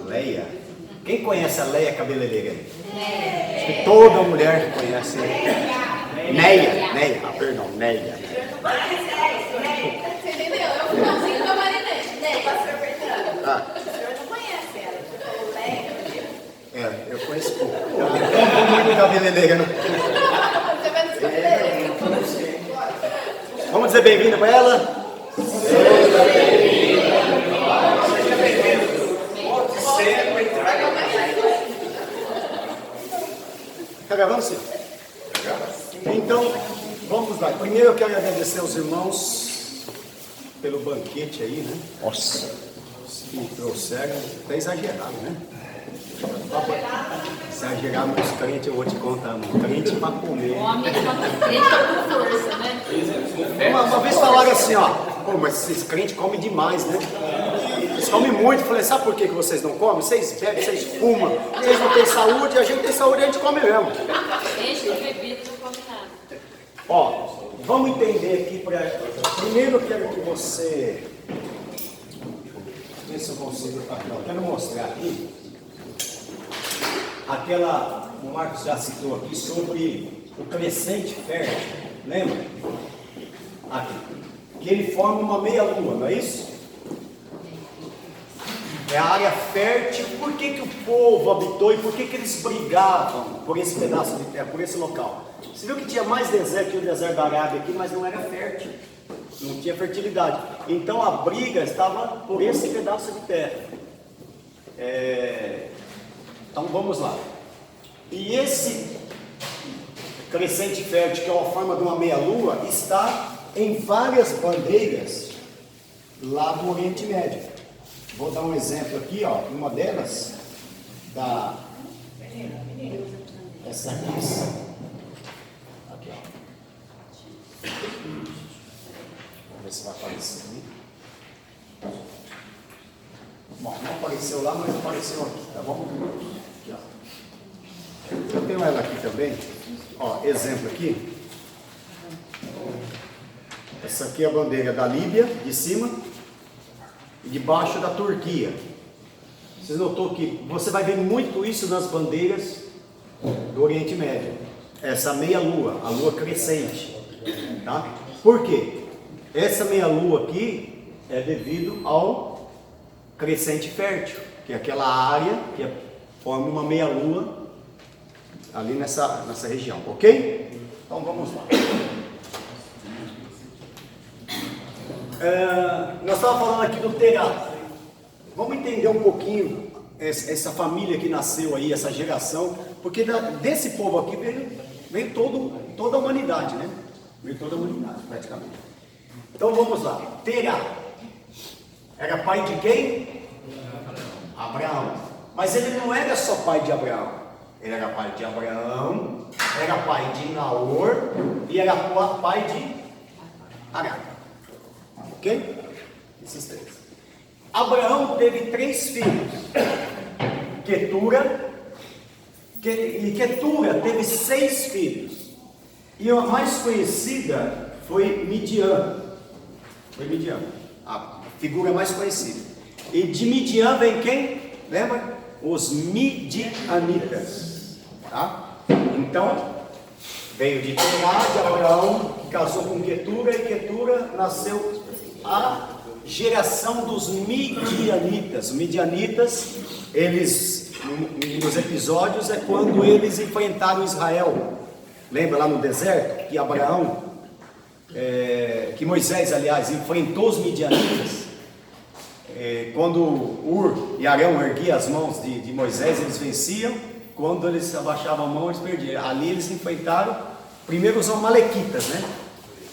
Leia. Quem conhece a Leia cabeleireira? Acho que toda mulher que conhece. Neia. Perdão, Neia. Você entendeu? É o finalzinho do meu marido. Pastor Fernando. O senhor não conhece ela. Eu conheço pouco. Eu não vou muito cabeleireira, não. Você vai descobrir. Vamos dizer bem-vinda para ela? Seja bem-vinda. Gravamos, sim? Então, vamos lá. Primeiro eu quero agradecer aos irmãos pelo banquete aí, né? Nossa, que me trouxeram. Tá exagerado, né? Exagerar nos crentes, eu vou te contar, mano. Crente para comer. Homem com força, né? Uma vez falaram assim, ó. Pô, mas esses crentes comem demais, né? Eles comem muito. Eu falei, sabe por que vocês não comem? Vocês bebem, vocês fumam, vocês não têm saúde, a gente tem saúde, a gente come mesmo. Enche de bebida, não come nada. Ó, vamos entender aqui para. Primeiro eu quero que você. Ver se eu consigo. Eu quero mostrar aqui. O Marcos já citou aqui sobre o crescente fértil. Lembra? Aqui. Que ele forma uma meia-lua, não é isso? É a área fértil. Por que o povo habitou e por que eles brigavam por esse pedaço de terra, por esse local? Você viu que tinha mais deserto que o deserto da Arábia aqui, mas não era fértil. Não tinha fertilidade. Então a briga estava por esse pedaço de terra. Então vamos lá. E esse crescente fértil, que é uma forma de uma meia-lua, está em várias bandeiras lá do Oriente Médio. Vou dar um exemplo aqui, ó. Uma delas, essa aqui, ó. Vamos ver se vai aparecer ali. Bom, não apareceu lá, mas apareceu aqui, tá bom? Aqui, ó. Eu tenho ela aqui também. Ó, exemplo aqui. Essa aqui é a bandeira da Líbia, de cima. E debaixo da Turquia. Vocês notou que você vai ver muito isso nas bandeiras do Oriente Médio. Essa meia-lua, a lua crescente. Tá? Por quê? Essa meia-lua aqui é devido ao crescente fértil, que é aquela área que forma uma meia-lua ali nessa região, ok? Então vamos lá. Nós estávamos falando aqui do Terá. Vamos entender um pouquinho essa família que nasceu aí, essa geração, porque desse povo aqui veio toda a humanidade, né? Veio toda a humanidade, praticamente. Então vamos lá. Terá era pai de quem? Abraão. Mas ele não era só pai de Abraão. Ele era pai de Abraão, era pai de Naor e era pai de Agar. Ok? Esses três. Abraão teve 3 filhos. Ketura. E Ketura teve 6 filhos. E a mais conhecida foi Midian. Foi Midian. A figura mais conhecida. E de Midian vem quem? Lembra? Os midianitas. Tá? Então, veio de Terá, de Abraão, que casou com Ketura, e Ketura nasceu a geração dos midianitas. Os midianitas, eles, nos episódios, é quando eles enfrentaram Israel. Lembra lá no deserto que Abraão, que Moisés, aliás, enfrentou os midianitas? Quando Ur e Arão erguiam as mãos de Moisés, eles venciam. Quando eles abaixavam a mão, eles perdiam. Ali eles enfrentaram primeiro os amalequitas, né?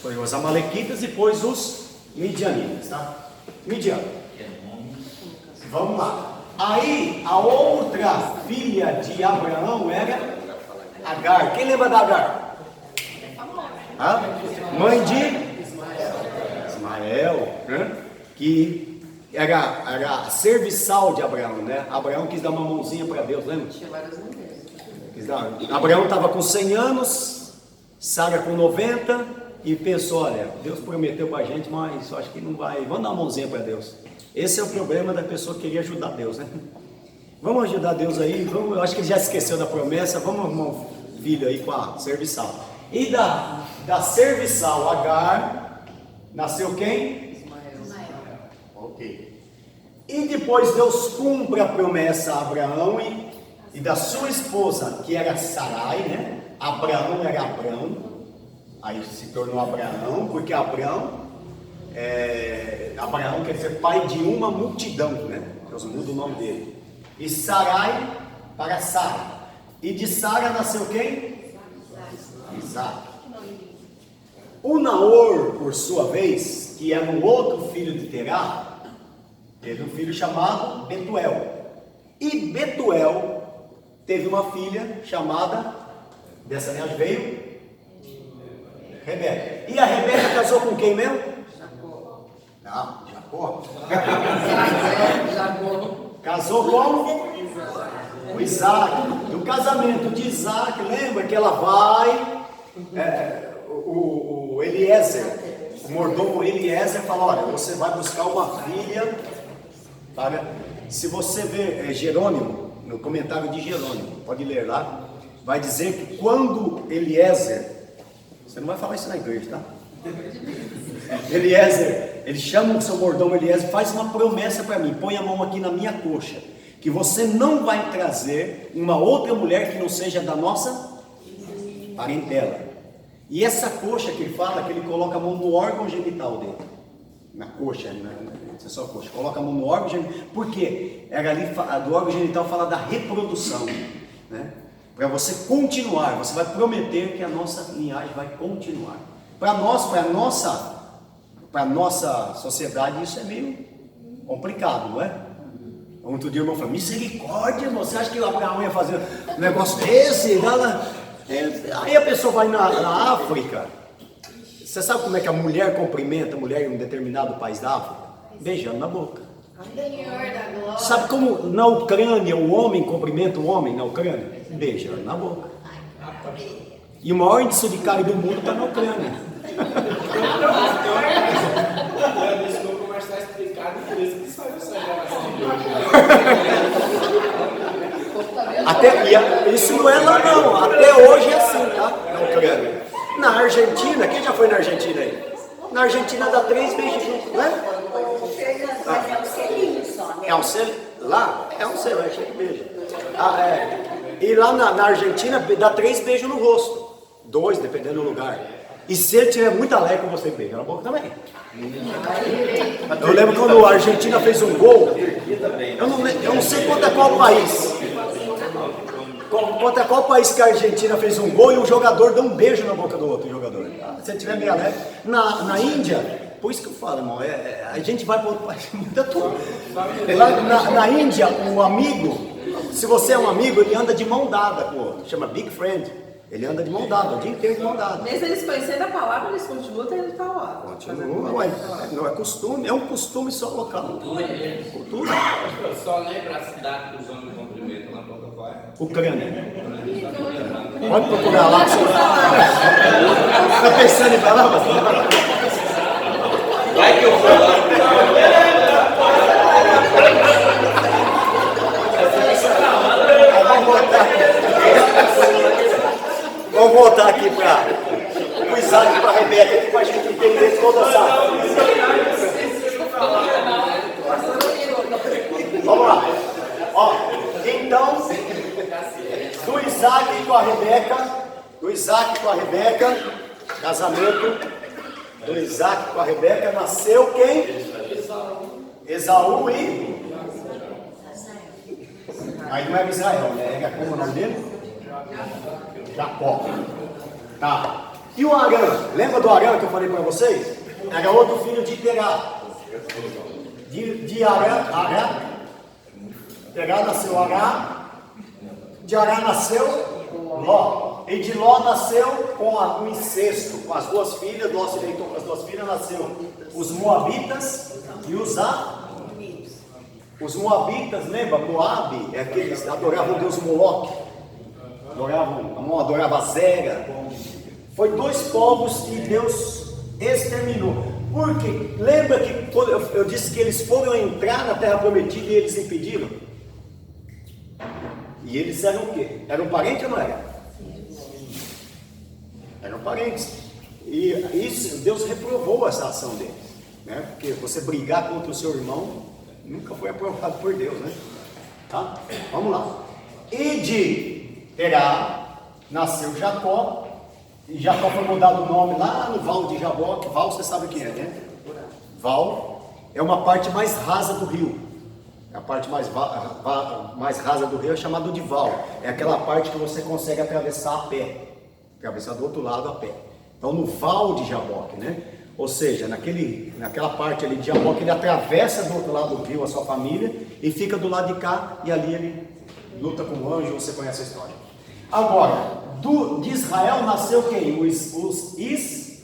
Foi os amalequitas, depois os midianitas, tá? Midian. Vamos lá. Aí a outra filha de Abraão era Agar. Quem lembra da Agar? Mãe de Ismael, né? Que era serviçal de Abraão, né? Abraão quis dar uma mãozinha para Deus, lembra? Abraão estava com 100 anos, Sara com 90 e pensou, olha, Deus prometeu para a gente, mas eu acho que não vai, vamos dar uma mãozinha para Deus. Esse é o problema da pessoa querer ajudar Deus, né? Vamos ajudar Deus aí, vamos, eu acho que ele já esqueceu da promessa, vamos arrumar um filho aí com a serviçal. E da serviçal Agar, nasceu quem? Ismael. Ok. E depois Deus cumpre a promessa a Abraão e da sua esposa, que era Sarai, né? Abraão era Abrão, aí se tornou Abraão, porque Abraão quer dizer pai de uma multidão, né? Deus muda o nome dele. E Sarai para Sara. E de Sara nasceu quem? Isaac. O Naor, por sua vez, que era um outro filho de Terá, teve um filho chamado Betuel. E Betuel teve uma filha chamada, dessa linhagem veio Rebeca. E a Rebeca casou com quem mesmo? Jacó. Não, Jacó. Jacó. Casou com o Isaac. No casamento de Isaac, lembra que ela vai, o Eliezer, o mordomo Eliezer fala, olha, você vai buscar uma filha para... Se você ver Jerônimo, no comentário de Jerônimo, pode ler lá, vai dizer que quando Eliezer, você não vai falar isso na igreja, tá? Eliezer, ele chama o seu mordomo Eliezer, faz uma promessa para mim, põe a mão aqui na minha coxa, que você não vai trazer uma outra mulher que não seja da nossa parentela. E essa coxa que ele fala, que ele coloca a mão no órgão genital dele, na coxa, é só coxa, coloca a mão no órgão genital, porque era ali, do órgão genital fala da reprodução, né? Para você continuar, você vai prometer que a nossa linhagem vai continuar. Para nós, para nossa sociedade, isso é meio complicado, não é? Outro dia o irmão falou, misericórdia, irmão, você acha que o Abraão ia fazer um negócio desse? Aí a pessoa vai na África, você sabe como é que a mulher cumprimenta a mulher em um determinado país da África? Beijando na boca. Senhor da glória. Sabe como na Ucrânia o homem cumprimenta o homem na Ucrânia? Beijando na boca. E o maior índice de cárie do mundo está na Ucrânia. Desculpa, mas está explicado por isso que saiu essa geração de hoje. Isso não é lá não, até hoje é assim, tá? Na Ucrânia. Na Argentina, quem já foi na Argentina aí? Na Argentina dá 3 beijos juntos, né? Mas é um selinho só, né? É um selo? Lá? É um selo, é cheio de beijo. E lá na Argentina dá 3 beijos no rosto. 2, dependendo do lugar. E se ele tiver muito alegre com você, beija na boca também. Eu lembro quando a Argentina fez um gol. Eu não sei contra qual país. Contra qual país que a Argentina fez um gol e o jogador deu um beijo na boca do outro jogador. Se ele tiver meio alegre. Na Índia, por isso que eu falo, irmão, a gente vai para outro país, muda tudo. Lá na Índia, o amigo, se você é um amigo, ele anda de mão dada com o outro. Chama Big Friend. Ele anda de mão dada, o dia inteiro de mão dada. Mesmo eles conhecendo a palavra, eles continuam tendo tal hora. Continua, ué, não é costume, é um costume só local. Cultura. Eu só lembro a cidade que os homens cumprimentam na boca, qual é? Ucrânia. Pode procurar lá. Está pensando em falar? Vai que eu vou lá. Vamos voltar aqui para o Isaac e para a Rebeca, para a gente entender toda essa. Vamos lá. Ó, então, do Isaac com a Rebeca, casamento do Isaac com a Rebeca, nasceu quem? Esaú e. Aí não era Israel, né? Era como o nome dele? Jacó. Tá. E o Arã? Lembra do Arã que eu falei para vocês? Era outro filho de Terá. De Arã. Terá nasceu Arã. De Arã nasceu Ló. E de Ló nasceu com o incesto. Com as 2 filhas. Ló se deitou com as 2 filhas. Nasceu os Moabitas e os Amonitas. Os Moabitas, lembra? Moabe é aqueles que adoravam o deus Moloque. Adorava Zera. Foi 2 povos que Deus exterminou. Porque lembra que quando eu disse que eles foram entrar na terra prometida e eles impediram? E eles eram o quê? Eram parentes ou não eram? Eram parentes. E isso, Deus reprovou essa ação deles, né? Porque você brigar contra o seu irmão nunca foi aprovado por Deus, né? Tá? Vamos lá. E de Terá nasceu Jacó. E Jacó foi mudado o nome lá no Val de Jaboque. Val, você sabe o que é, né? Val é uma parte mais rasa do rio. A parte mais rasa do rio é chamada de val. É aquela parte que você consegue atravessar a pé. Atravessar do outro lado a pé. Então no Val de Jaboque, né? Ou seja, naquela parte ali de Jaboque, ele atravessa do outro lado do rio a sua família e fica do lado de cá, e ali ele luta com o anjo. Você conhece a história. Agora, de Israel nasceu quem? Os israelitas.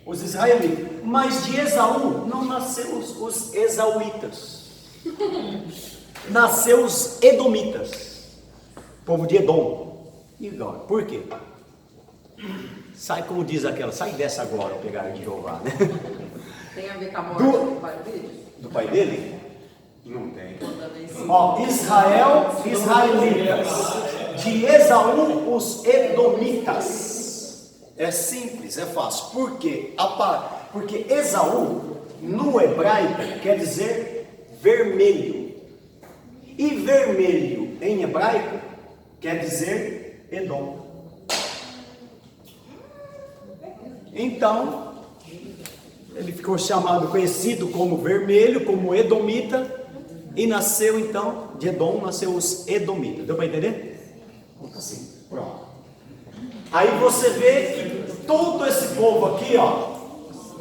Os israelitas. Mas de Esaú não nasceu os esauítas. Nasceu os edomitas. Povo de Edom. E agora, por quê? Sai, como diz aquela, sai dessa agora, o pegar de Jeová, né? Tem a ver com a morte do pai dele? Do pai dele? Não tem. Toda vez. Ó, Israel, israelitas. De Esaú, os edomitas. É simples, é fácil. Por quê? Porque Esaú, no hebraico, quer dizer vermelho. E vermelho, em hebraico, quer dizer Edom. Então, ele ficou conhecido como vermelho, como edomita. E nasceu então, de Edom, nasceu os edomitas. Deu para entender? Assim, pronto. Aí você vê que todo esse povo aqui, ó,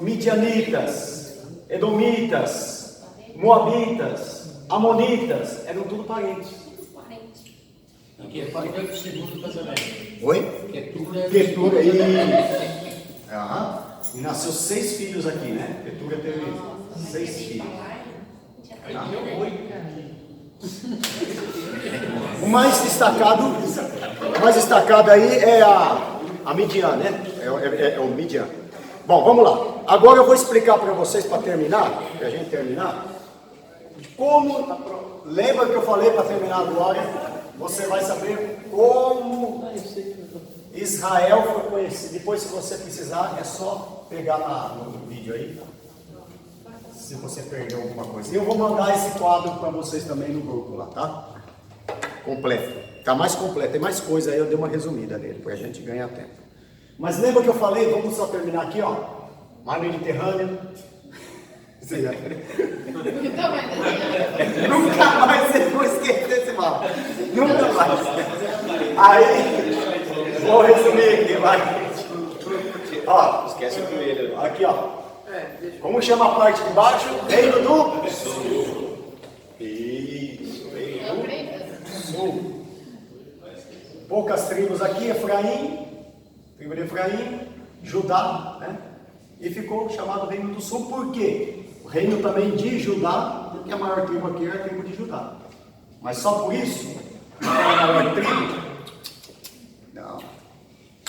midianitas, edomitas, moabitas, amonitas, eram tudo parentes. E Quetura é o segundo casamento. Oi? Quetura e nasceu 6 filhos aqui, né? Quetura teve 6 filhos. O mais destacado aí é a Midian, né? É o Midian. Bom, vamos lá. Agora eu vou explicar para vocês, para terminar, para a gente terminar, como, lembra que eu falei para terminar agora, você vai saber como Israel foi conhecido. Depois, se você precisar, é só pegar no vídeo aí, se você perdeu alguma coisa. E eu vou mandar esse quadro para vocês também no grupo lá, tá? Completo. Tá mais completo, tem mais coisa aí, eu dei uma resumida nele, para a gente ganhar tempo. Mas lembra que eu falei, vamos só terminar aqui, ó. Mar Mediterrâneo. Nunca mais vocês vão esquecer desse mar. Nunca mais. Aí, vou resumir aqui, vai. Ó, Esquece o coelho. aqui, ó. Como chama a parte de baixo? Reino do Sul. Isso, Reino do Sul. Poucas tribos aqui, Efraim, tribo de Efraim, Judá, né? E ficou chamado Reino do Sul, por quê? O reino também de Judá, porque a maior tribo aqui é a tribo de Judá. Mas só por isso, não é a maior tribo? Não.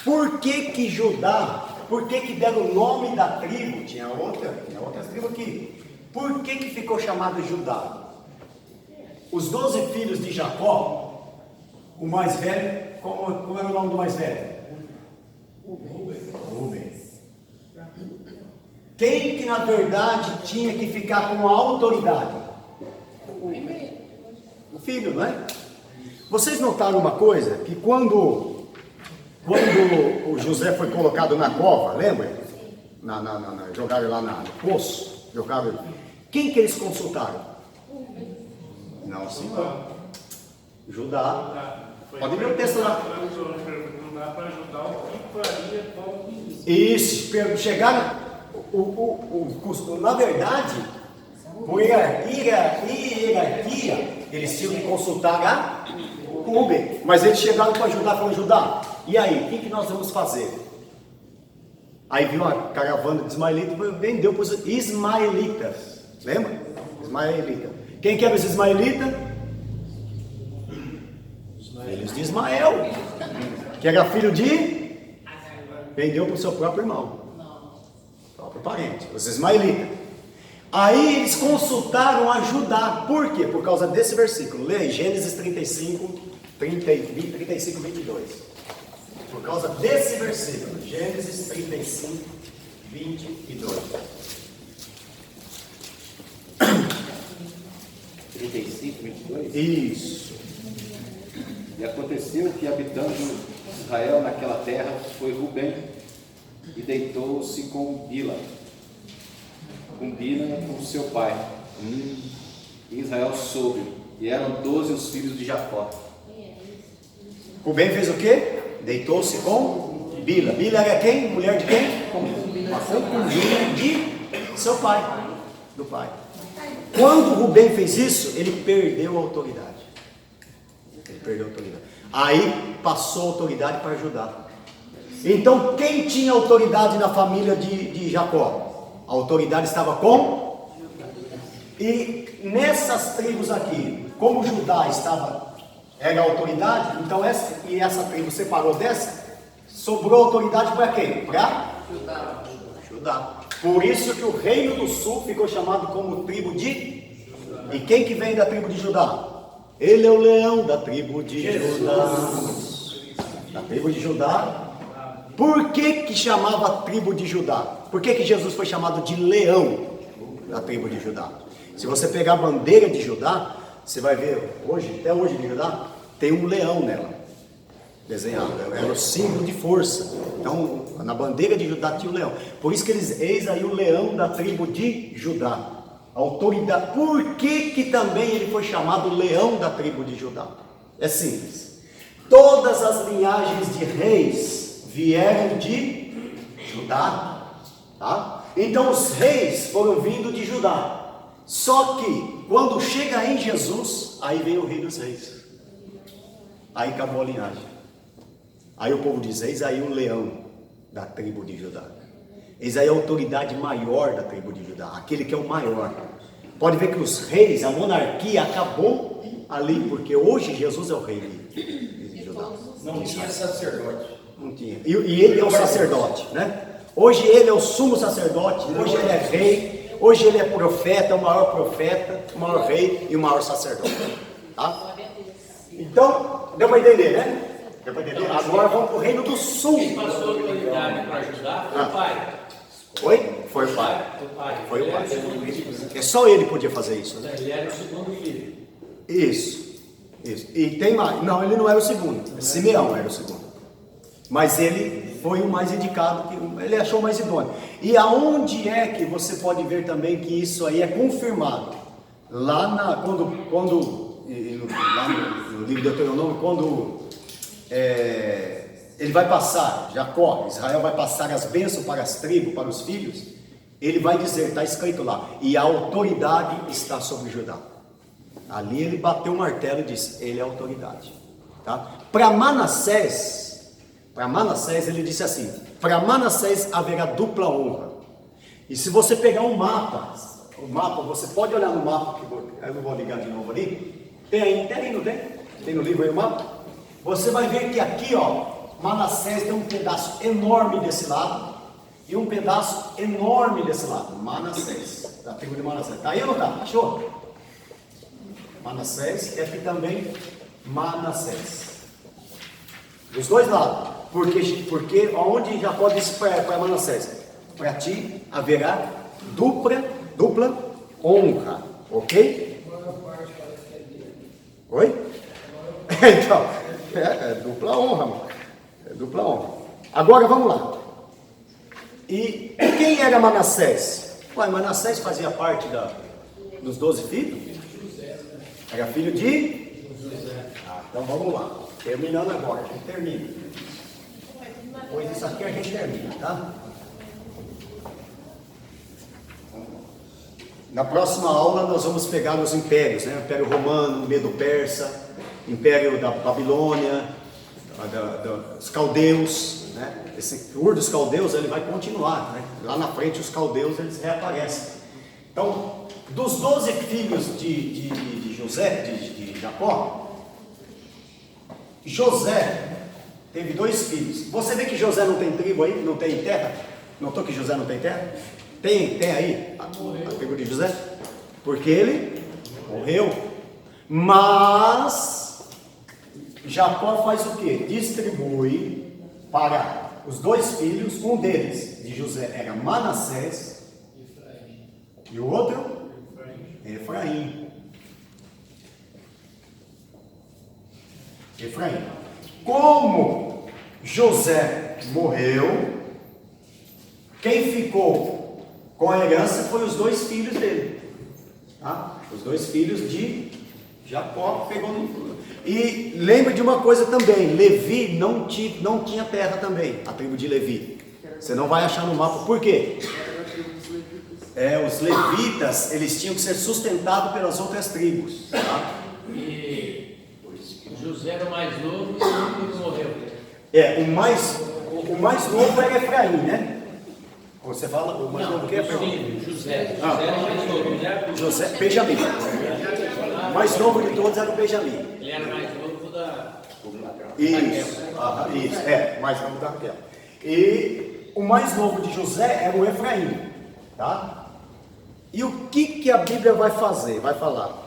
Por que Judá? Por que deram o nome da tribo? Tinha outras tribos aqui. Por que ficou chamado Judá? Os 12 filhos de Jacó, o mais velho, como era o nome do mais velho? Rúben. Quem que na verdade tinha que ficar com a autoridade? O filho, não é? Vocês notaram uma coisa? Que quando o José foi colocado na cova, lembra? Jogaram lá no poço. Quem que eles consultaram? Não, sim. Judá. Pode ver o texto lá. Para ajudar o que faria com Isso, chegaram. Na verdade, por hierarquia, eles tinham que consultar o Rúben. Mas eles chegaram para ajudar, falaram: Judá, e aí, o que nós vamos fazer? Aí viu uma caravana de ismaelitas e vendeu para os ismaelitas. Lembra? Ismaelita. Quem que eram os ismaelitas? Filhos de Ismael. que era filho de... Vendeu para o seu próprio irmão. Próprio parente, os ismaelitas. Aí eles consultaram a Judá. Por quê? Por causa desse versículo. Leia aí, Gênesis 35, 22. Por causa desse versículo. Gênesis 35, 22. 35, 22. Isso. E aconteceu que, habitando Israel naquela terra, foi Rubem e deitou-se com Bila, com seu pai. E Israel soube, e eram 12 os filhos de Jacó. Rubem fez o quê? Deitou-se com Bila. Bila era quem? Mulher de quem? Uma concubina de seu pai. Do pai. Quando Rubem fez isso, ele perdeu a autoridade. Aí passou a autoridade para Judá. Então quem tinha autoridade na família de Jacó? A autoridade estava com? E nessas tribos aqui, como Judá era a autoridade, então essa tribo separou dessa, sobrou autoridade para quem? Para Judá. Por isso que o reino do sul ficou chamado como tribo de... E quem que vem da tribo de Judá? Ele é o leão da tribo de Judá. Da tribo de Judá. Por que chamava tribo de Judá? Por que Jesus foi chamado de leão da tribo de Judá? Se você pegar a bandeira de Judá, você vai ver, até hoje de Judá, tem um leão nela, desenhado. Era o símbolo de força. Então, na bandeira de Judá tinha um leão. Por isso que eis aí o leão da tribo de Judá. Autoridade. Por que também ele foi chamado leão da tribo de Judá? É simples. Todas as linhagens de reis vieram de Judá, tá? Então os reis foram vindo de Judá. Só que quando chega em Jesus, aí vem o rei dos reis. Aí acabou a linhagem. Aí o povo diz: eis aí o leão da tribo de Judá. Eis aí a autoridade maior da tribo de Judá, aquele que é o maior. Pode ver que os reis, a monarquia acabou ali, porque hoje Jesus é o rei de Judá. Não tinha sacerdote. Não tinha. E ele é o sacerdote, né? Hoje ele é o sumo sacerdote, hoje ele é rei, hoje ele é profeta, o maior rei e o maior sacerdote. Tá? Então, deu para entender, né? Deu para entender? Agora vamos para o reino do sul. Quem passou a autoridade para ajudar foi o pai. Oi? Foi o pai. Foi o pai. É só ele podia fazer isso, né? Ele era o segundo filho. Isso. E tem mais. Não, ele não era o segundo. Simeão era o segundo. Mas ele foi o mais indicado, ele achou mais idôneo. E aonde é que você pode ver também que isso aí é confirmado? Lá lá no livro de Deuteronômio, quando ele vai passar, Jacó, Israel vai passar as bênçãos para as tribos, para os filhos, ele vai dizer, está escrito lá, e a autoridade está sobre Judá. Ali ele bateu o martelo e disse, ele é a autoridade. Tá? Para Manassés ele disse assim, para Manassés haverá dupla honra. E se você pegar o mapa, você pode olhar no mapa, eu não vou ligar de novo ali, não tem? Tem no livro aí o mapa? Você vai ver que aqui, Manassés tem um pedaço enorme desse lado, e um pedaço enorme desse lado, Manassés, da tribo de Manassés. Tá aí ou não tá? Achou? Manassés, é aqui também Manassés. Dos dois lados. Porque onde Jacó disse para Manassés, para ti haverá dupla honra, ok? Oi? Então, é dupla honra, mano. É dupla honra. Agora vamos lá. E quem era Manassés? Manassés fazia parte dos 12 filhos? Era filho de? Então vamos lá. Terminando agora, a gente termina. Pois isso aqui a gente termina, tá? Na próxima aula nós vamos pegar os impérios, né? Império Romano, Medo-Persa, Império da Babilônia, dos caldeus, né? Esse tour dos caldeus ele vai continuar, né? Lá na frente os caldeus eles reaparecem. Então, dos 12 filhos de José, de Jacó, José teve 2 filhos. Você vê que José não tem tribo aí? Não tem terra? Notou que José não tem terra? Tem aí a tribo de José? Porque ele morreu. Mas Jacó faz o quê? Distribui para os 2 filhos. Um deles, de José, era Manassés. E o outro? Efraim. Efraim. Como José morreu, quem ficou com a herança foi os 2 filhos dele. Tá? Os 2 filhos de Jacó pegou no... E lembre de uma coisa também, Levi não tinha terra também, a tribo de Levi. Você não vai achar no mapa. Por quê? Os levitas, eles tinham que ser sustentados pelas outras tribos. Tá? E José era o mais novo e o único morreu. O mais novo era Efraim, né? Você fala, o mais novo que é Sim, José. José era o mais novo, né? José, Benjamim. O mais novo de todos era o Benjamim. Ele era mais novo da... Isso, mais novo da Raquel. E o mais novo de José era o Efraim, tá? E o que a Bíblia vai fazer? Vai falar.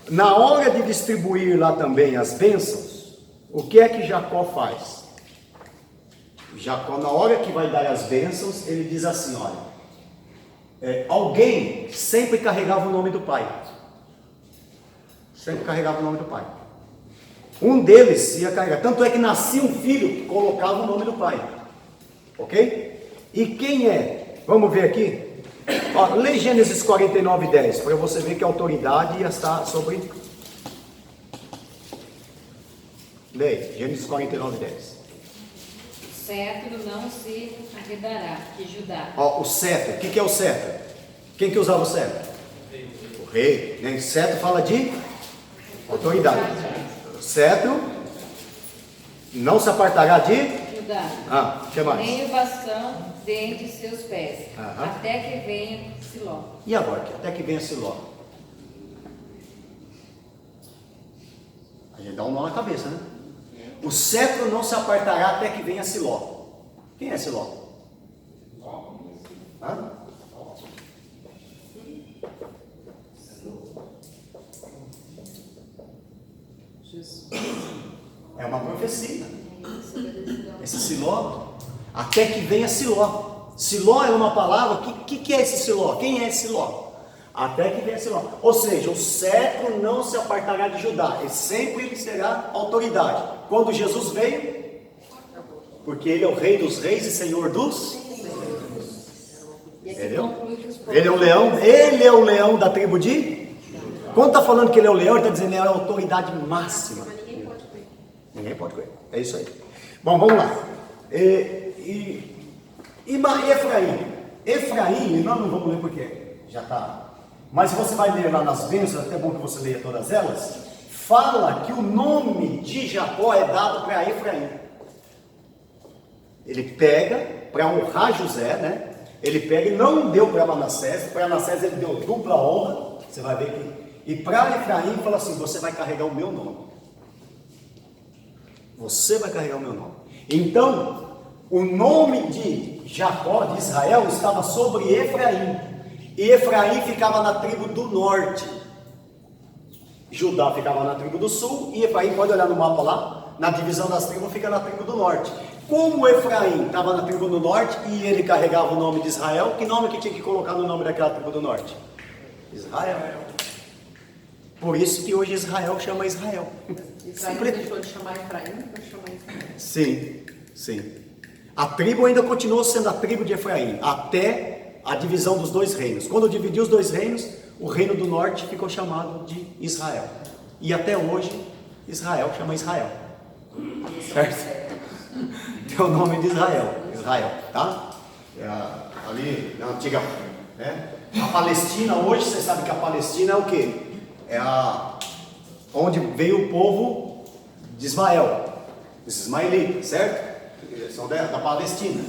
Na hora de distribuir lá também as bênçãos, o que é que Jacó faz? Jacó, na hora que vai dar as bênçãos, ele diz assim, olha, alguém sempre carregava o nome do pai. Sempre carregava o nome do pai. Um deles ia carregar, tanto é que nascia um filho que colocava o nome do pai. Ok? E quem é? Vamos ver aqui. Lê Gênesis 49:10, para você ver que a autoridade ia estar sobre... Lê, Gênesis 49:10. O cetro não se arredará de Judá. O cetro, o que é o cetro? Quem que usava o cetro? O rei, né? Cetro fala de autoridade. O cetro não se apartará de... Judá. O que mais? Nem o bastão dentre seus pés, Aham. até que venha Siló. E agora? Até que venha Siló. A gente dá um nó na cabeça, né? O cetro não se apartará até que venha Siló. Quem é Siló? Hã? É uma profecia. Esse Siló, até que venha Siló. Siló é uma palavra, o que é esse Siló? Quem é esse Siló? Até que venha Siló. Ou seja, o cetro não se apartará de Judá, e sempre ele será autoridade. Quando Jesus veio, porque ele é o rei dos reis e senhor dos... Entendeu? Ele é o leão da tribo de... Quando está falando que ele é o leão, ele está dizendo que ele é a autoridade máxima. Ninguém pode comer. É isso aí. Bom, vamos lá. E Efraim? Efraim, nós não vamos ler porque já está. Mas você vai ler lá nas bênçãos, é até bom que você leia todas elas. Fala que o nome de Jacó é dado para Efraim. Ele pega, para honrar José, né? Ele pega e não deu para Manassés. Para Manassés ele deu dupla honra. Você vai ver que... E para Efraim fala assim, você vai carregar o meu nome. Você vai carregar o meu nome. Então, o nome de Jacó, de Israel, estava sobre Efraim. E Efraim ficava na tribo do norte. Judá ficava na tribo do sul. E Efraim, pode olhar no mapa lá, na divisão das tribos, fica na tribo do norte. Como Efraim estava na tribo do norte e ele carregava o nome de Israel, que nome que tinha que colocar no nome daquela tribo do norte? Israel. Por isso que hoje Israel chama Israel. Israel deixou de chamar Efraim para chamar Israel. Sim. A tribo ainda continuou sendo a tribo de Efraim, até a divisão dos 2 reinos. Quando dividiu os 2 reinos, o reino do norte ficou chamado de Israel. E até hoje, Israel chama Israel. Certo? Tem o nome de Israel, tá? Ali na antiga, né? A Palestina, hoje você sabe que a Palestina é o quê? É onde veio o povo de Ismael, os ismaelitas, certo? São da Palestina.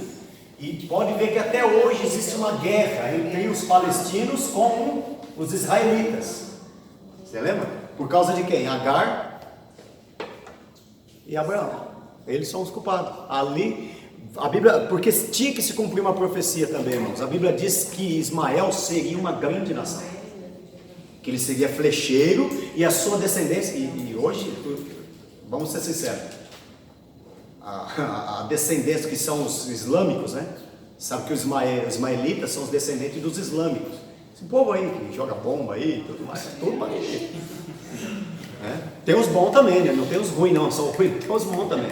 E pode ver que até hoje existe uma guerra entre os palestinos com os israelitas. Você lembra? Por causa de quem? Agar e Abraão. Eles são os culpados. Ali, a Bíblia, porque tinha que se cumprir uma profecia também, irmãos. A Bíblia diz que Ismael seria uma grande nação. Que ele seria flecheiro e a sua descendência. E hoje, vamos ser sinceros, a descendência que são os islâmicos, né? Sabe que os ismaelitas são os descendentes dos islâmicos. Esse povo aí que joga bomba aí, tudo mais, tudo aí. Tem os bons também, né? Não tem os ruins não, são ruins, tem os bons também.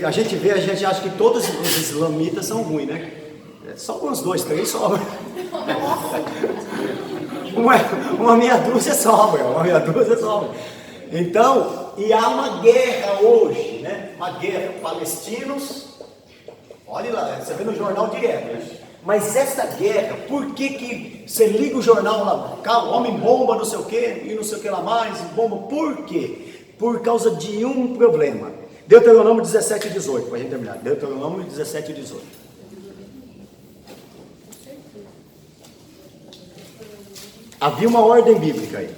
A gente vê, a gente acha que todos os islamitas são ruins, né? Só uns 2, 3 sobra. Uma meia dúzia sobra, Então, e há uma guerra hoje, né? Uma guerra palestinos. Olha lá, você vê no jornal direto, né? Mas essa guerra, por que você liga o jornal lá, homem bomba, não sei o que, e não sei o que lá mais, bomba, por quê? Por causa de um problema. Deuteronômio 17 e 18, para a gente terminar. Deuteronômio 17 e 18. Havia uma ordem bíblica aí.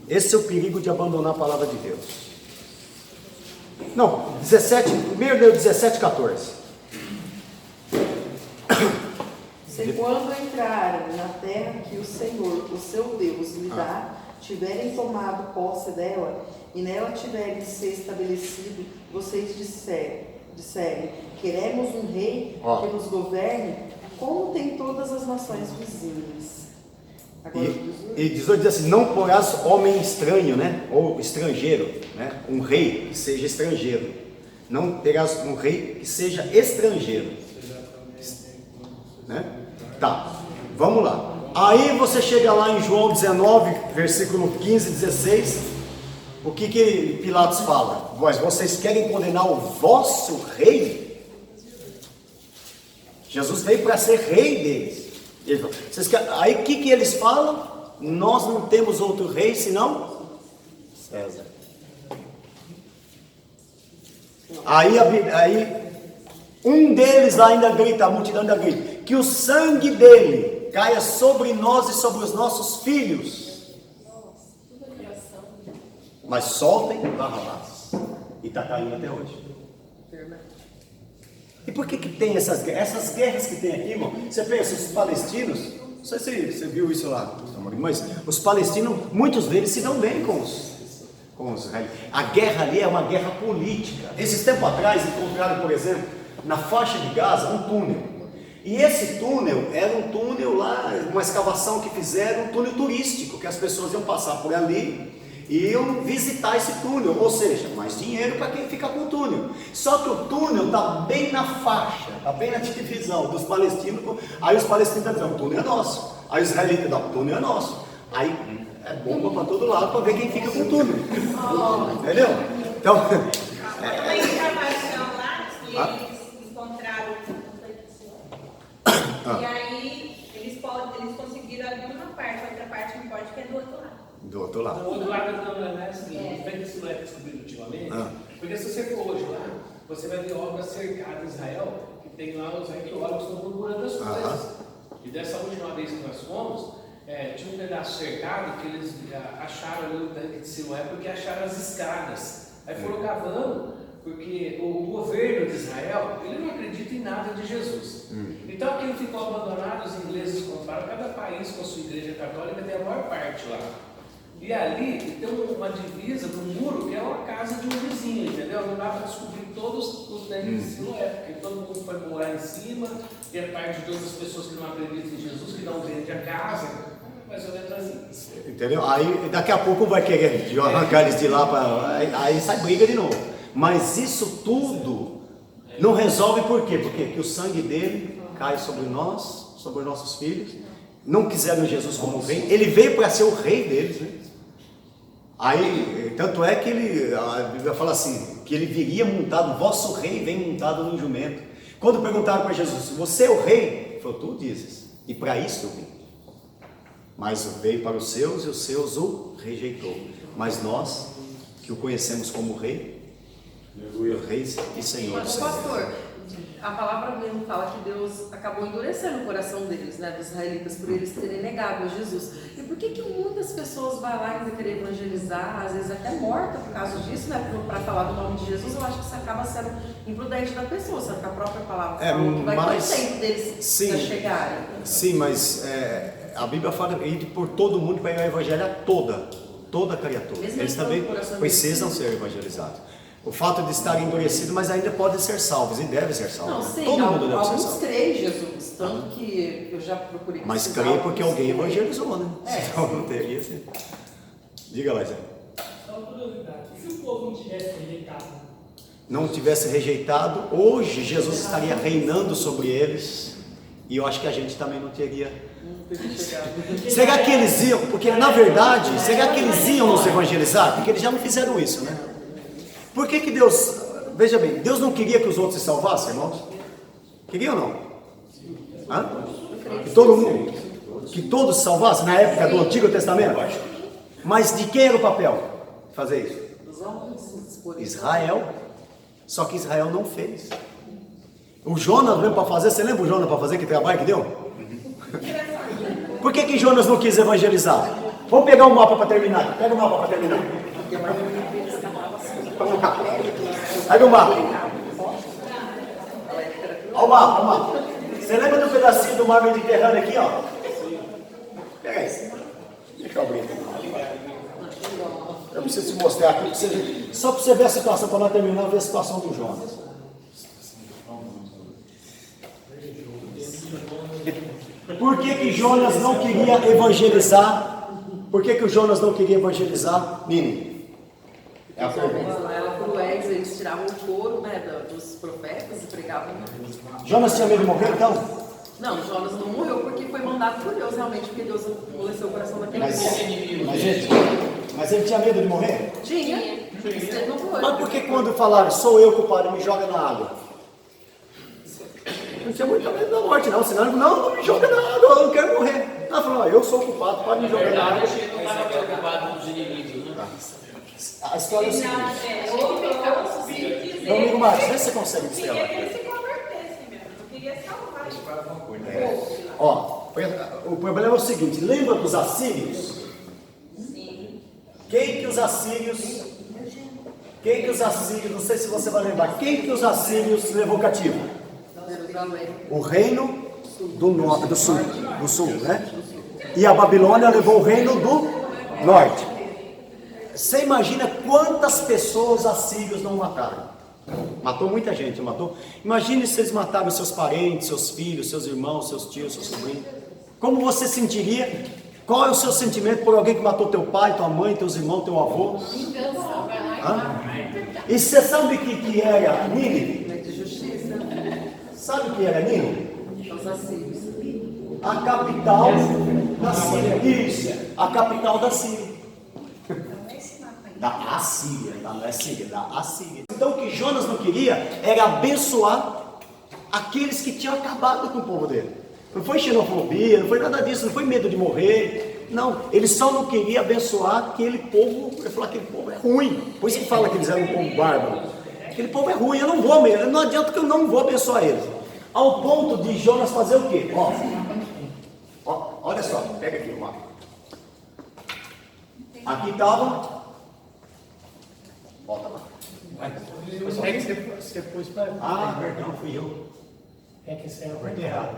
Esse é o perigo de abandonar a palavra de Deus. Não, 17, 14. Se quando entrarem na terra que o Senhor, o seu Deus, lhe dá, tiverem tomado posse dela, e nela tiverem se estabelecido, vocês disserem, queremos um rei que nos governe, como tem todas as nações vizinhas. Agora, E 18 diz assim, não porás homem estranho, né? Ou estrangeiro, né? Um rei que seja estrangeiro. Não terás um rei que seja estrangeiro. Né? Tá, vamos lá. Aí você chega lá em João 19, versículo 15 e 16. O que Pilatos fala? Vocês querem condenar o vosso rei? Jesus veio para ser rei deles. Aí o que eles falam? Nós não temos outro rei senão César. Aí um deles lá ainda grita, a multidão ainda grita, que o sangue dele caia sobre nós e sobre os nossos filhos. Mas soltem Barrabás. E está caindo até hoje. E por que tem essas guerras? Essas guerras que tem aqui, irmão, você pensa, os palestinos, não sei se você viu isso lá, mas os palestinos, muitos deles se dão bem com os israelitas. A guerra ali é uma guerra política. Esses tempos atrás encontraram, por exemplo, na faixa de Gaza, um túnel. E esse túnel era um túnel lá, uma escavação que fizeram, um túnel turístico, que as pessoas iam passar por ali e iam visitar esse túnel, ou seja, mais dinheiro para quem fica com o túnel. Só que o túnel está bem na faixa, está bem na divisão dos palestinos. Aí os palestinos estão dizendo, o túnel é nosso. Aí os israelitas dizem, o túnel é nosso. Aí é bomba para todo lado para ver quem fica com o túnel. Entendeu? Então... Uma escavação lá que eles encontraram. E aí eles conseguiram abrir uma parte, a outra parte não pode, que é do outro lado. Do outro lado. Do outro lado não é assim, não tem que isso não é descobrido ultimamente. Porque se você for hoje lá, você vai ver obras cercadas em Israel, que tem lá os arqueólogos estão procurando as coisas. E dessa última vez que nós fomos, tinha um pedaço cercado que eles acharam ali o tanque de Siloé porque acharam as escadas. Aí foram cavando, porque o governo de Israel, ele não acredita em nada de Jesus. Então aquilo ficou abandonado, os ingleses compraram, cada país com a sua igreja católica tem a maior parte lá. E ali tem uma divisa do muro que é uma casa de um vizinho, entendeu? Não dá para descobrir todos os tanques de Siloé, porque todo mundo foi morar em cima, e a parte de outras pessoas que não acreditam em Jesus, que não vendem a casa, mais ou menos assim. Entendeu? Aí daqui a pouco vai querer arrancar eles de lá, aí sai briga de novo. Mas isso tudo não resolve por quê? Porque o sangue dele cai sobre nós, sobre os nossos filhos. Não quiseram Jesus como rei. Ele veio para ser o rei deles, né? Aí, tanto é que a Bíblia fala assim, que ele viria montado, vosso rei vem montado num jumento. Quando perguntaram para Jesus, você é o rei? Ele falou, tu dizes, e para isso eu vim. Mas veio para os seus e os seus o rejeitou. Mas nós, que o conhecemos como rei, Reis e Senhor. Mas, pastor, A palavra mesmo fala que Deus acabou endurecendo o coração deles, né, dos israelitas, por eles terem negado a Jesus. E por que muitas pessoas vão lá ainda querer evangelizar, às vezes até morta por causa disso, né, para falar do nome de Jesus? Eu acho que isso acaba sendo imprudente da pessoa, sabe? Que a própria palavra fala que vai ter o tempo deles chegarem. Sim, mas a Bíblia fala ir por todo mundo para ir ao evangelho a toda criatura. Mesmo Eles também precisam ser evangelizados. O fato de estarem endurecidos, mas ainda podem ser salvos e devem ser salvos. Não, sim, todo mundo deve ser alguns salvo. creem em Jesus, tanto que eu já procurei. Mas creem porque alguém evangelizou, né? Então não teria assim. Diga lá, Zé. Só uma curiosidade, e se o povo não tivesse rejeitado? Não tivesse rejeitado, hoje Jesus estaria reinando sobre eles. E eu acho que a gente também não teria. Será que eles iam? Porque na verdade, será que eles iam nos evangelizar? Porque eles já não fizeram isso, né? Por que Deus, veja bem, Deus não queria que os outros se salvassem, irmãos? Queria ou não? Hã? Que todo mundo, que todos se salvassem na época do Antigo Testamento? Mas de quem era o papel de fazer isso? Israel. Só que Israel não fez. O Jonas veio para fazer, você lembra o Jonas para fazer que trabalho que deu? Por que Jonas não quis evangelizar? Vamos pegar um mapa para terminar. Pega o mapa para terminar. Pega o mapa. Olha o mapa, Você lembra do pedacinho do mar Mediterrâneo aqui, ó? Pega isso. Deixa eu abrir. Eu preciso te mostrar aqui, só para você ver a situação, para nós terminar, ver a situação do Jonas. Por que Jonas não queria evangelizar? Por que o Jonas não queria evangelizar Nínive? É a pergunta. Ela cruéis, eles tiravam o couro, né, dos profetas e pregavam. Jonas tinha medo de morrer, então? Não, Jonas não morreu porque foi mandado por Deus, realmente, porque Deus amoleceu o coração daquele povo. Mas ele tinha medo de morrer? Tinha. Ele não foi. Mas por que quando falaram, sou eu culpado, me joga na água? Não tinha muito medo da morte, não. Senão, não me joga na água, eu não quero morrer. Ela falou, eu sou o culpado, pode me jogar na água. Ele não estava preocupado com os inimigos, né? A história é o seguinte. Meu amigo Marcos, vê se você consegue dizer lá. Ó, o problema é o seguinte, lembra dos assírios? Sim. Quem que os assírios, não sei se você vai lembrar, quem que os assírios levou cativo? O reino do sul, né? E a Babilônia levou o reino do norte. Você imagina quantas pessoas assírios não mataram? Matou muita gente, não matou? Imagine se eles mataram seus parentes, seus filhos, seus irmãos, seus tios, seus sobrinhos. Como você sentiria? Qual é o seu sentimento por alguém que matou teu pai, tua mãe, teus irmãos, teu avô? E você sabe o que era Nínive? Sabe o que era Nínive? Os assírios. A capital da Síria. Isso, a capital da Síria. Da Assíria, não é Síria, da Assíria. Então o que Jonas não queria era abençoar aqueles que tinham acabado com o povo dele. Não foi xenofobia, não foi nada disso, não foi medo de morrer. Não, ele só não queria abençoar aquele povo. Ele falou, aquele povo é ruim. Por isso que fala que eles eram um povo bárbaro. Aquele povo é ruim, eu não vou mesmo. Não adianta que eu não vou abençoar eles. Ao ponto de Jonas fazer o quê? Ó, olha só, pega aqui o mapa. Aqui estava. Volta lá. É que você pôs para. Ah, perdão, fui eu. É que você é Apertei errado.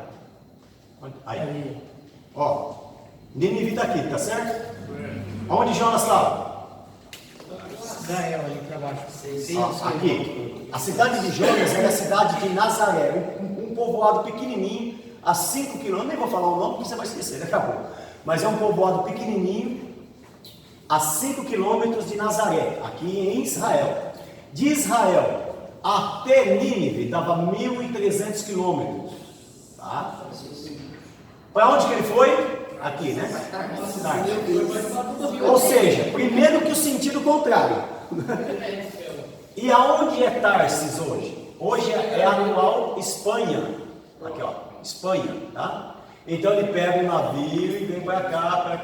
Aí. ali. Ó, Nínive está aqui, tá certo? Onde Jonas estava? Israel ali para baixo. Ó, aqui. A cidade de Jonas era a cidade de Nazaré, um povoado pequenininho, a 5 quilômetros, nem vou falar o nome porque você vai esquecer, daqui a pouco. Mas é um povoado pequenininho, a 5 quilômetros de Nazaré, aqui em Israel. De Israel até Nínive dava 1.300 quilômetros. Tá? Para onde que ele foi? Aqui, né? Ou seja, primeiro que o sentido contrário. E aonde é Tarsis hoje? Hoje é a atual Espanha. Aqui, ó, Espanha, tá? Então ele pega um navio e vem para cá.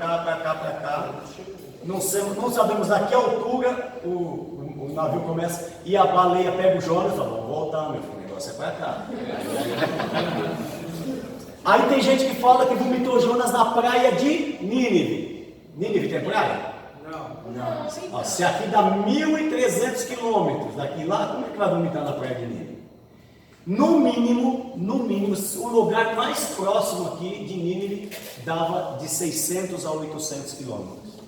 Não sabemos a que altura o navio começa. E a baleia pega o Jonas e fala, vamos voltar, meu filho. negócio é para cá. Aí tem gente que fala que vomitou Jonas na praia de Nínive. Nínive tem praia? Não. Ó, se aqui dá 1.300 quilômetros daqui lá, como é que vai vomitar na praia de Nínive? No mínimo, o lugar mais próximo aqui de Nínive dava de 600 a 800 quilômetros.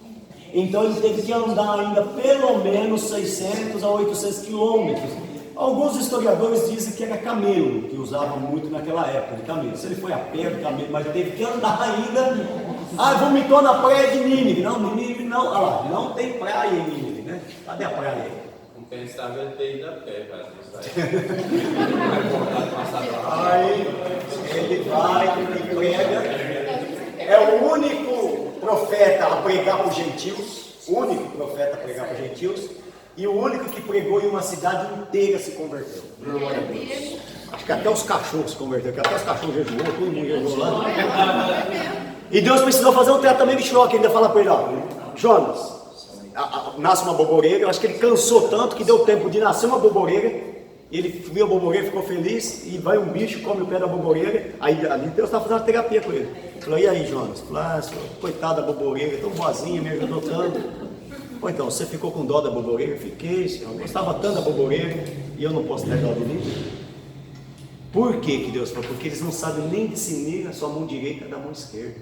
Então ele teve que andar ainda pelo menos 600 a 800 quilômetros. Alguns historiadores dizem que era camelo, que usavam muito naquela época, de camelo. Se ele foi a pé de camelo, mas teve que andar ainda. Ah, vomitou na praia de Nínive. Não, Nínive não, olha lá, não tem praia em Nínive, né? Cadê a praia aí? Não pensava ele ter ido a pé, cara. Aí ele vai e prega. É o único profeta a pregar para os gentios. O único profeta a pregar para os gentios. E o único que pregou em uma cidade inteira se converteu. Glória a Deus. Acho que até os cachorros se converteram, que até os cachorros jejuou, todo mundo jejuou lá. E Deus precisou fazer um tratamento de choque, ainda fala para ele, ó, Jonas, nasce uma boboreira, eu acho que ele cansou tanto que deu tempo de nascer uma boboreira, ele viu a boboreira, ficou feliz, e vai um bicho, come o pé da boboreira, aí ali Deus está fazendo uma terapia com ele. Falou, e aí Jonas? Falou, coitada da boboreira, tão boazinha, me ajudou tanto. Pô, então, você ficou com dó da boboreira? Fiquei, senhor, eu gostava tanto da boboreira, e eu não posso ter dó de mim. Por que Deus falou? Porque eles não sabem nem discernir a sua mão direita da mão esquerda.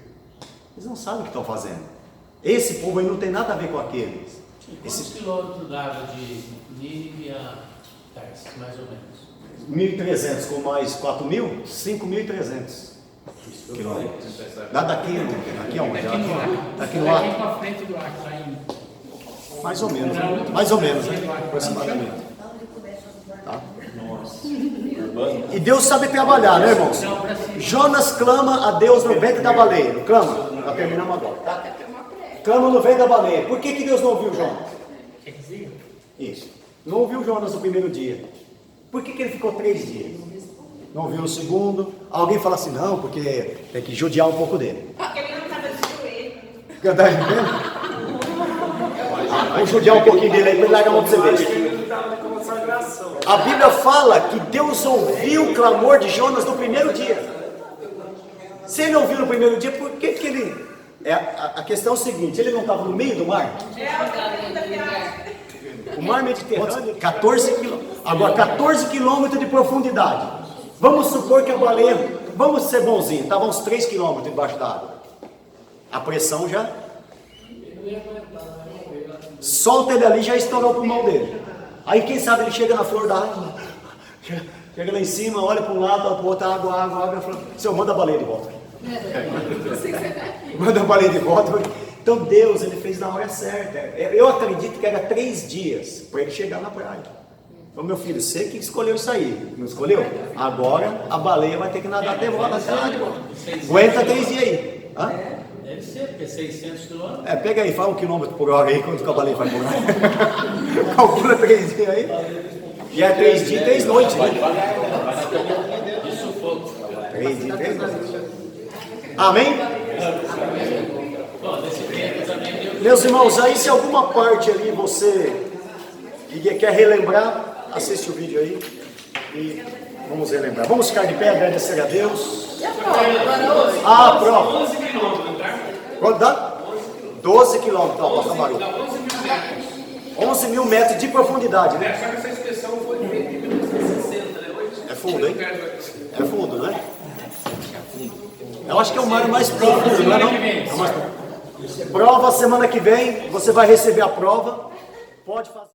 Eles não sabem o que estão fazendo. Esse povo aí não tem nada a ver com aqueles. Quantos quilômetros dava de Nínive a Tarsis, mais ou menos? 1.300 com mais 4.000? 5.300 quilômetros. Daqui aonde? Daqui no ar. Aqui pra frente do ar, tá indo. Mais ou menos, né? Aproximadamente. Tá? E Deus sabe trabalhar, né, irmãos? Jonas clama a Deus no ventre da baleia. Não clama? Já terminamos agora, tá? Clama no ventre da baleia. Por que Deus não ouviu Jonas? Isso. Não ouviu Jonas no primeiro dia. Por que ele ficou 3 dias? Não ouviu no segundo. Alguém fala assim, não, porque tem que judiar um pouco dele. Porque ele não estava de joelho. Cantar de pé? Vamos judiar um pouquinho dele aí para ele largar a mão de cerveja. A Bíblia fala que Deus ouviu o clamor de Jonas no primeiro dia. Se ele ouviu no primeiro dia, por que ele... A questão é o seguinte, ele não estava no meio do mar? O mar Mediterrâneo, 14 quilômetros. Agora, 14 quilômetros de profundidade. Vamos supor que a baleia, vamos ser bonzinho, estava uns 3 quilômetros debaixo da água. A pressão já... Solta ele ali, já estourou o pulmão dele. Aí quem sabe ele chega na flor da água, chega lá em cima, olha para um lado, olha para o outro, água, fala, Senhor, manda a baleia de volta. Manda a baleia de volta. Então Deus, ele fez na hora certa. Eu acredito que era 3 dias para ele chegar na praia. Então, meu filho, você que escolheu isso aí, não escolheu? Agora a baleia vai ter que nadar até volta, de volta. Aguenta 3 dias aí. Hã? Deve ser, porque 600 quilômetros. Pega aí, fala 1 quilômetro por hora aí, quanto que a baleia vai morar. Calcula 3 dias aí. E é 3 dias e 3 noites, né? De sufoco. 3 dias e 3 noites. Amém? Bom, nesse tempo também Deus... Meus irmãos, aí se alguma parte ali você quer relembrar, assiste o vídeo aí e vamos relembrar. Vamos ficar de pé, agradecer a Deus. E a prova? Agora hoje? A prova. 11 quilômetros, tá? Quanto dá? 12 quilômetros, ó, passa barulho. 11 mil metros de profundidade, né? Só que essa inspeção foi feita em 1960, né? É fundo, hein? É fundo, né? Eu acho que é o mar mais profundo, não é não? É o mais profundo. Prova semana que vem, você vai receber a prova. Pode fazer.